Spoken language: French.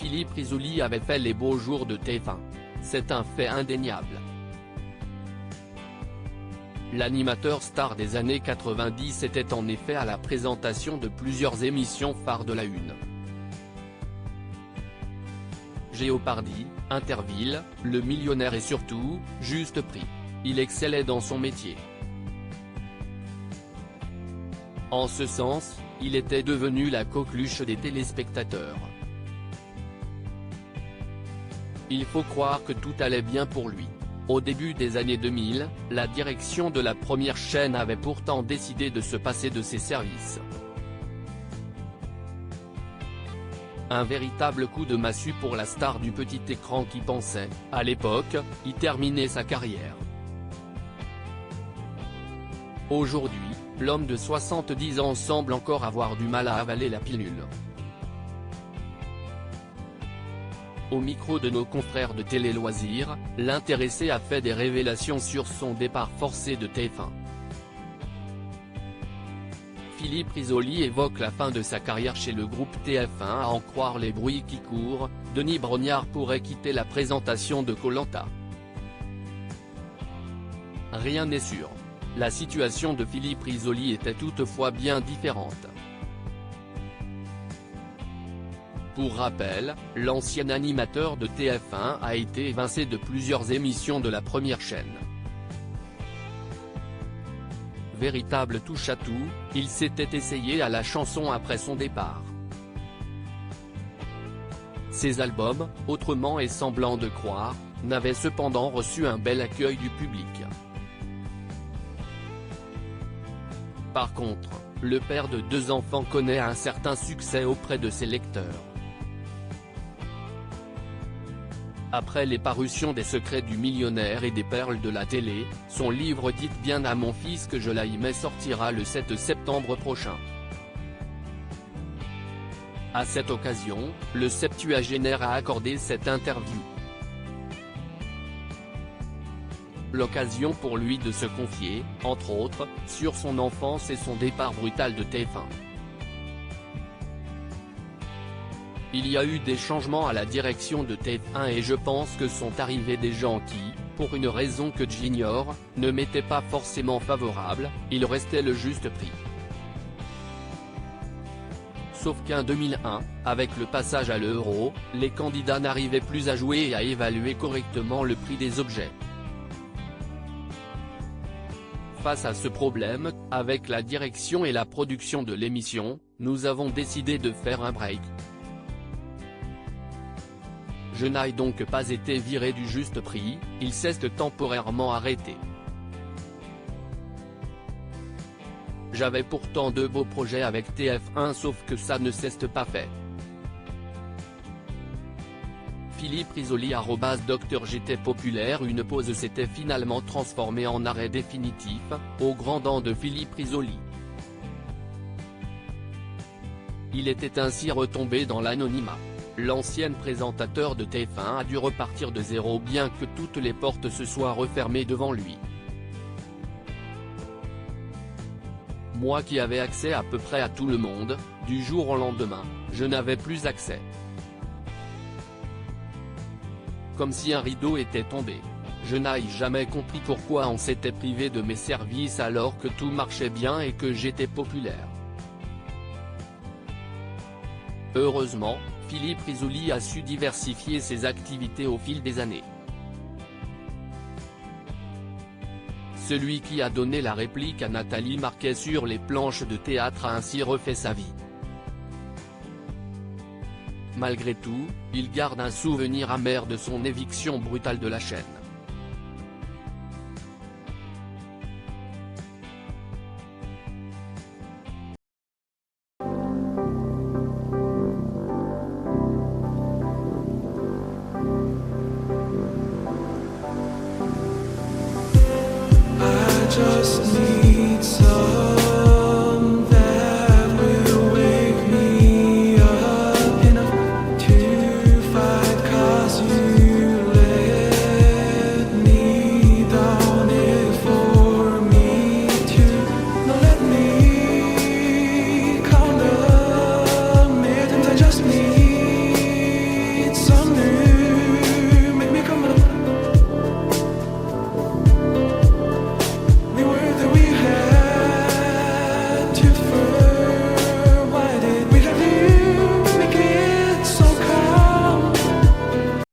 Philippe Risoli avait fait les beaux jours de TF1. C'est un fait indéniable. L'animateur star des années 90 était en effet à la présentation de plusieurs émissions phares de la Une. Jeopardy, Interville, Le Millionnaire et surtout, Juste Prix. Il excellait dans son métier. En ce sens, il était devenu la coqueluche des téléspectateurs. Il faut croire que tout allait bien pour lui. Au début des années 2000, la direction de la première chaîne avait pourtant décidé de se passer de ses services. Un véritable coup de massue pour la star du petit écran qui pensait, à l'époque, y terminer sa carrière. Aujourd'hui, l'homme de 70 ans semble encore avoir du mal à avaler la pilule. Au micro de nos confrères de Télé Loisirs, l'intéressé a fait des révélations sur son départ forcé de TF1. Philippe Risoli évoque la fin de sa carrière chez le groupe TF1. À en croire les bruits qui courent, Denis Brognard pourrait quitter la présentation de Koh-Lanta. Rien n'est sûr. La situation de Philippe Risoli était toutefois bien différente. Pour rappel, l'ancien animateur de TF1 a été évincé de plusieurs émissions de la première chaîne. Véritable touche-à-tout, il s'était essayé à la chanson après son départ. Ses albums, Autrement et Semblant de croire, n'avaient cependant reçu un bel accueil du public. Par contre, le père de 2 enfants connaît un certain succès auprès de ses lecteurs. Après les parutions des Secrets du millionnaire et des perles de la télé, son livre Dites bien à mon fils que je l'aimais sortira le 7 septembre prochain. À cette occasion, le septuagénaire a accordé cette interview. L'occasion pour lui de se confier, entre autres, sur son enfance et son départ brutal de TF1. Il y a eu des changements à la direction de TF1 et je pense que sont arrivés des gens qui, pour une raison que j'ignore, ne m'étaient pas forcément favorables, il restait le juste prix. Sauf qu'en 2001, avec le passage à l'euro, les candidats n'arrivaient plus à jouer et à évaluer correctement le prix des objets. Face à ce problème, avec la direction et la production de l'émission, nous avons décidé de faire un break. Je n'ai donc pas été viré du juste prix, il s'est temporairement arrêté. J'avais pourtant de beaux projets avec TF1 sauf que ça ne s'est pas fait. Philippe Risoli @Dr J'étais populaire. Une pause s'était finalement transformée en arrêt définitif, aux grands dents de Philippe Risoli. Il était ainsi retombé dans l'anonymat. L'ancien présentateur de TF1 a dû repartir de zéro bien que toutes les portes se soient refermées devant lui. Moi qui avais accès à peu près à tout le monde, du jour au lendemain, je n'avais plus accès. Comme si un rideau était tombé. Je n'ai jamais compris pourquoi on s'était privé de mes services alors que tout marchait bien et que j'étais populaire. Heureusement, Philippe Risoli a su diversifier ses activités au fil des années. Celui qui a donné la réplique à Nathalie Marquet sur les planches de théâtre a ainsi refait sa vie. Malgré tout, il garde un souvenir amer de son éviction brutale de la chaîne.